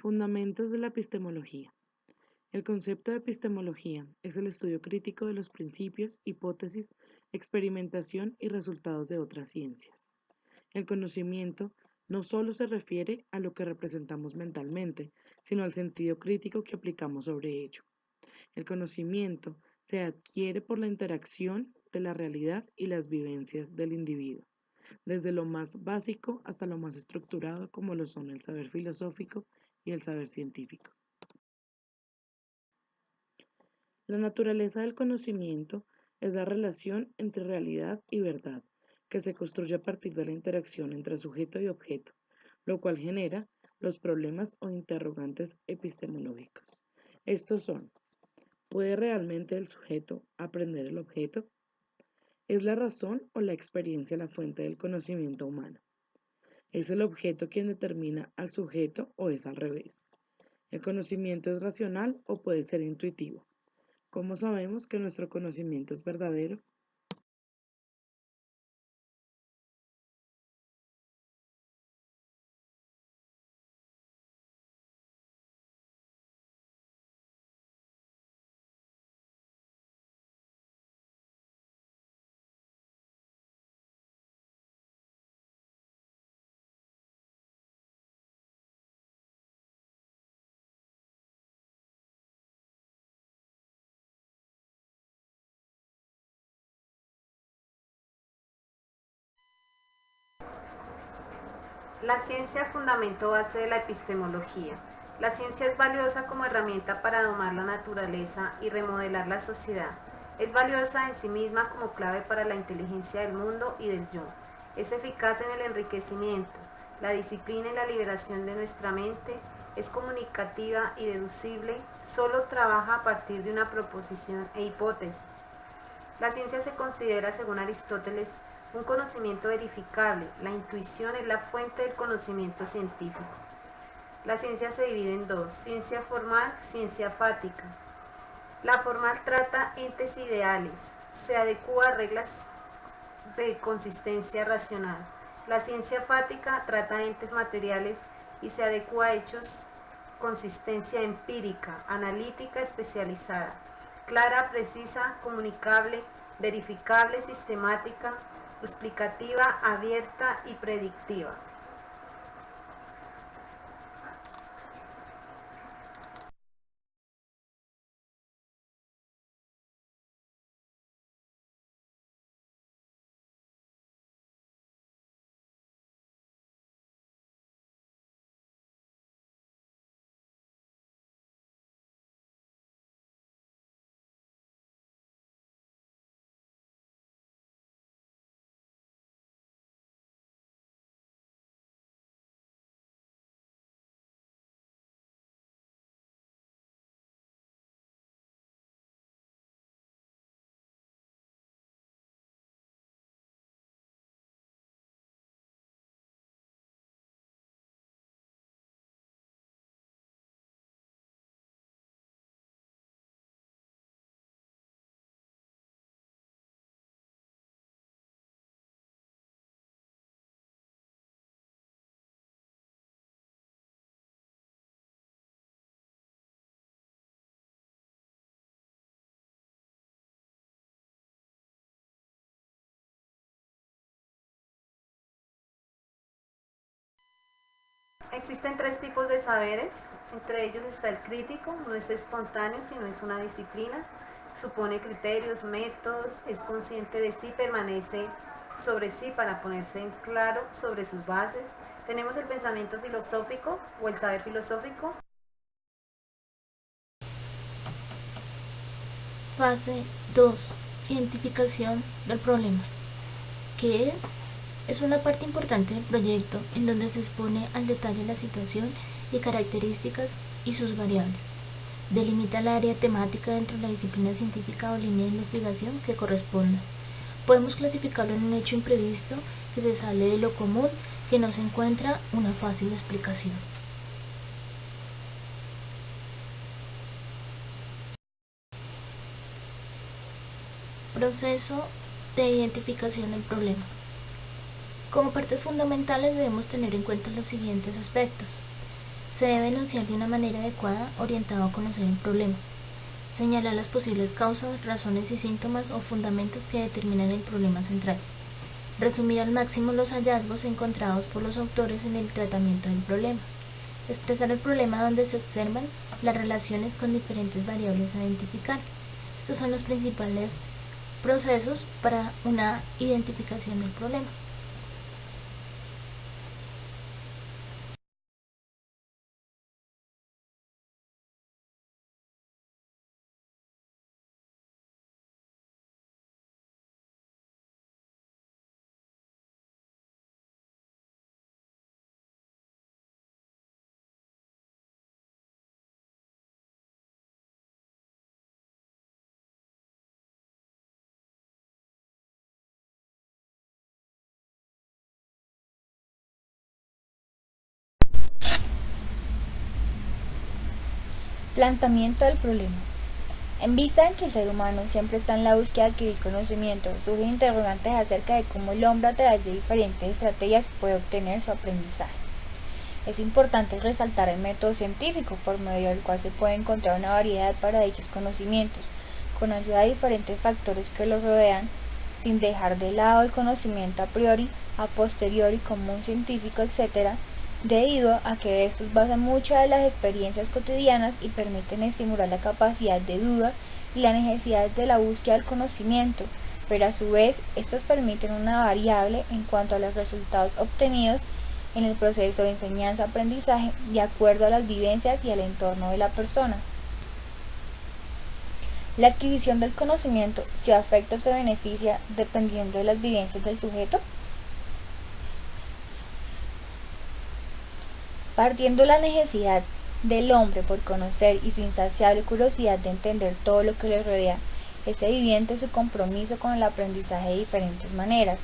Fundamentos de la epistemología. El concepto de epistemología es el estudio crítico de los principios, hipótesis, experimentación y resultados de otras ciencias. El conocimiento no solo se refiere a lo que representamos mentalmente, sino al sentido crítico que aplicamos sobre ello. El conocimiento se adquiere por la interacción de la realidad y las vivencias del individuo, desde lo más básico hasta lo más estructurado como lo son el saber filosófico y el saber científico. La naturaleza del conocimiento es la relación entre realidad y verdad, que se construye a partir de la interacción entre sujeto y objeto, lo cual genera los problemas o interrogantes epistemológicos. Estos son: ¿puede realmente el sujeto aprender el objeto? ¿Es la razón o la experiencia la fuente del conocimiento humano? ¿Es el objeto quien determina al sujeto o es al revés? ¿El conocimiento es racional o puede ser intuitivo? ¿Cómo sabemos que nuestro conocimiento es verdadero? La ciencia, fundamento base de la epistemología. La ciencia es valiosa como herramienta para domar la naturaleza y remodelar la sociedad. Es valiosa en sí misma como clave para la inteligencia del mundo y del yo. Es eficaz en el enriquecimiento, la disciplina y la liberación de nuestra mente. Es comunicativa y deducible. Solo trabaja a partir de una proposición e hipótesis. La ciencia se considera, según Aristóteles, un conocimiento verificable. La intuición es la fuente del conocimiento científico. La ciencia se divide en dos: ciencia formal, ciencia fática. La formal trata entes ideales, se adecua a reglas de consistencia racional. La ciencia fática trata entes materiales y se adecua a hechos, consistencia empírica, analítica especializada, clara, precisa, comunicable, verificable, sistemática, explicativa, abierta y predictiva. Existen tres tipos de saberes, entre ellos está el crítico. No es espontáneo, sino es una disciplina, supone criterios, métodos, es consciente de sí, permanece sobre sí para ponerse en claro sobre sus bases. Tenemos el pensamiento filosófico o el saber filosófico. Fase 2. Identificación del problema. ¿Qué es? Es una parte importante del proyecto en donde se expone al detalle la situación y características y sus variables. Delimita el área temática dentro de la disciplina científica o línea de investigación que corresponda. Podemos clasificarlo en un hecho imprevisto que se sale de lo común, que no se encuentra una fácil explicación. Proceso de identificación del problema. Como partes fundamentales debemos tener en cuenta los siguientes aspectos: Se debe enunciar de una manera adecuada, orientado a conocer el problema. Señalar las posibles causas, razones y síntomas o fundamentos que determinan el problema central. Resumir al máximo los hallazgos encontrados por los autores en el tratamiento del problema. Expresar el problema donde se observan las relaciones con diferentes variables a identificar. Estos son los principales procesos para una identificación del problema. Planteamiento del problema. En vista de que el ser humano siempre está en la búsqueda de adquirir conocimiento, surgen interrogantes acerca de cómo el hombre a través de diferentes estrategias puede obtener su aprendizaje. Es importante resaltar el método científico por medio del cual se puede encontrar una variedad para dichos conocimientos, con ayuda de diferentes factores que los rodean, sin dejar de lado el conocimiento a priori, a posteriori como un científico, etc., debido a que estos basan muchas de las experiencias cotidianas y permiten estimular la capacidad de duda y la necesidad de la búsqueda del conocimiento, pero a su vez estos permiten una variable en cuanto a los resultados obtenidos en el proceso de enseñanza-aprendizaje de acuerdo a las vivencias y al entorno de la persona. La adquisición del conocimiento se afecta o se beneficia dependiendo de las vivencias del sujeto. Partiendo de la necesidad del hombre por conocer y su insaciable curiosidad de entender todo lo que le rodea, es evidente su compromiso con el aprendizaje de diferentes maneras.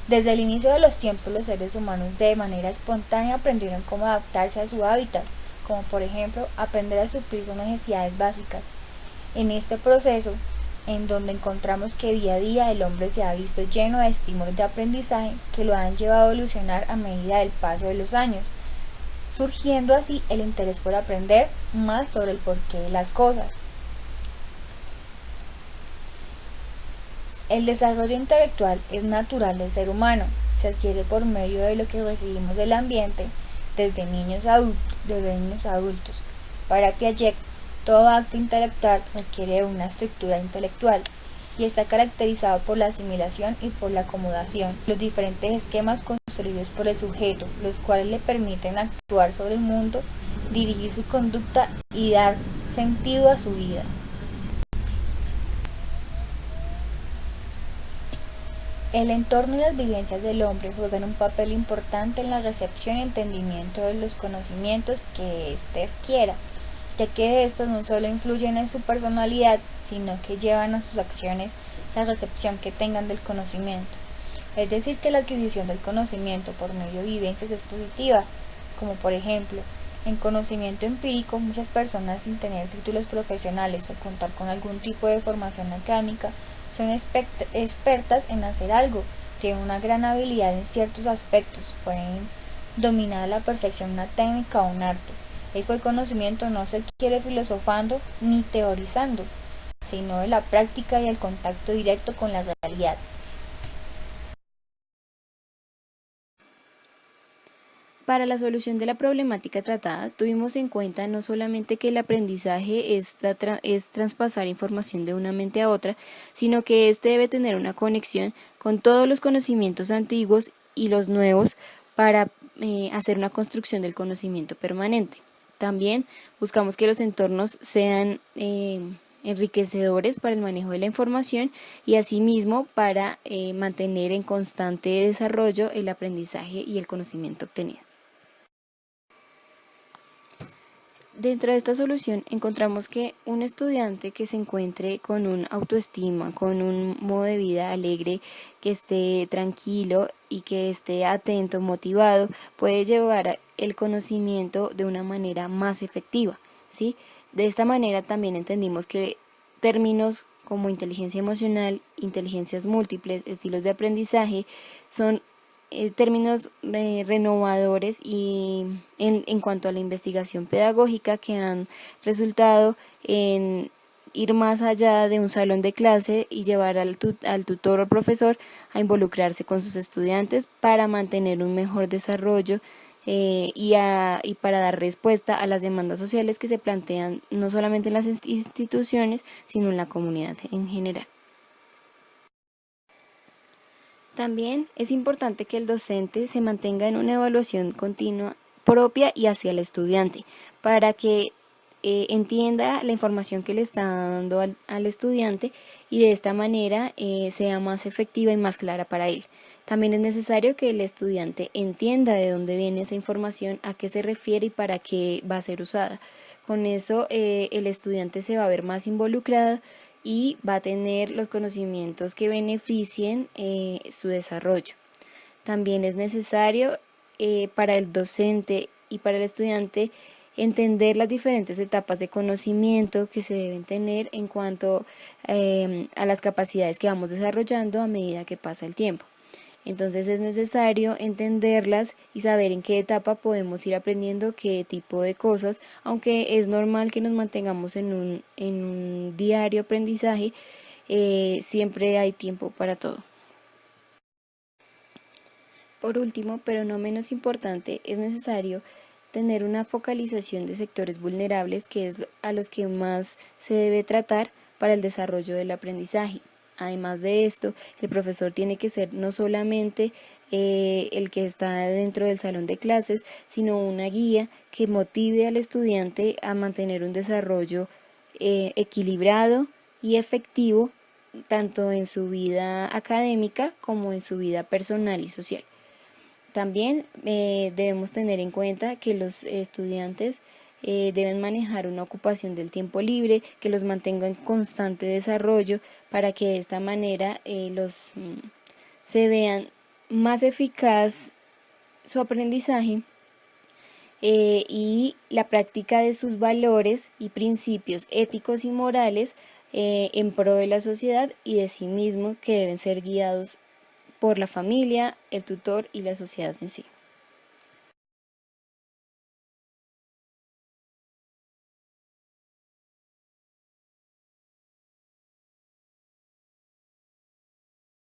Desde el inicio de los tiempos, los seres humanos de manera espontánea aprendieron cómo adaptarse a su hábitat, como por ejemplo aprender a suplir sus necesidades básicas. En este proceso, en donde encontramos que día a día el hombre se ha visto lleno de estímulos de aprendizaje que lo han llevado a evolucionar a medida del paso de los años, surgiendo así el interés por aprender más sobre el porqué de las cosas. El desarrollo intelectual es natural del ser humano, se adquiere por medio de lo que recibimos del ambiente desde niños a adultos. Para Piaget, todo acto intelectual requiere una estructura intelectual y está caracterizado por la asimilación y por la acomodación, los diferentes esquemas construidos por el sujeto, los cuales le permiten actuar sobre el mundo, dirigir su conducta y dar sentido a su vida. El entorno y las vivencias del hombre juegan un papel importante en la recepción y entendimiento de los conocimientos que éste adquiera, ya que estos no solo influyen en su personalidad, sino que llevan a sus acciones la recepción que tengan del conocimiento. Es decir, que la adquisición del conocimiento por medio de vivencias es positiva, como por ejemplo, en conocimiento empírico, muchas personas sin tener títulos profesionales o contar con algún tipo de formación académica son expertas en hacer algo, tienen una gran habilidad en ciertos aspectos, pueden dominar a la perfección una técnica o un arte. Este conocimiento no se adquiere filosofando ni teorizando, sino de la práctica y el contacto directo con la realidad. Para la solución de la problemática tratada, tuvimos en cuenta no solamente que el aprendizaje es traspasar información de una mente a otra, sino que éste debe tener una conexión con todos los conocimientos antiguos y los nuevos para hacer una construcción del conocimiento permanente. También buscamos que los entornos sean enriquecedores para el manejo de la información y asimismo para mantener en constante desarrollo el aprendizaje y el conocimiento obtenido. Dentro de esta solución encontramos que un estudiante que se encuentre con un autoestima, con un modo de vida alegre, que esté tranquilo y que esté atento, motivado, puede llevar el conocimiento de una manera más efectiva, ¿sí? De esta manera también entendimos que términos como inteligencia emocional, inteligencias múltiples, estilos de aprendizaje son términos renovadores y en cuanto a la investigación pedagógica que han resultado en ir más allá de un salón de clase y llevar al tutor o profesor a involucrarse con sus estudiantes para mantener un mejor desarrollo y para dar respuesta a las demandas sociales que se plantean no solamente en las instituciones, sino en la comunidad en general. También es importante que el docente se mantenga en una evaluación continua propia y hacia el estudiante, para que entienda la información que le está dando al estudiante y de esta manera sea más efectiva y más clara para él. También es necesario que el estudiante entienda de dónde viene esa información, a qué se refiere y para qué va a ser usada. Con eso el estudiante se va a ver más involucrado y va a tener los conocimientos que beneficien su desarrollo. También es necesario para el docente y para el estudiante entender las diferentes etapas de conocimiento que se deben tener en cuanto a las capacidades que vamos desarrollando a medida que pasa el tiempo. Entonces es necesario entenderlas y saber en qué etapa podemos ir aprendiendo qué tipo de cosas, aunque es normal que nos mantengamos en un diario aprendizaje, siempre hay tiempo para todo. Por último, pero no menos importante, es necesario tener una focalización de sectores vulnerables, que es a los que más se debe tratar para el desarrollo del aprendizaje. Además de esto, el profesor tiene que ser no solamente el que está dentro del salón de clases, sino una guía que motive al estudiante a mantener un desarrollo equilibrado y efectivo, tanto en su vida académica como en su vida personal y social. También debemos tener en cuenta que los estudiantes deben manejar una ocupación del tiempo libre que los mantenga en constante desarrollo, para que de esta manera se vean más eficaz su aprendizaje y la práctica de sus valores y principios éticos y morales en pro de la sociedad y de sí mismo, que deben ser guiados por la familia, el tutor y la sociedad en sí.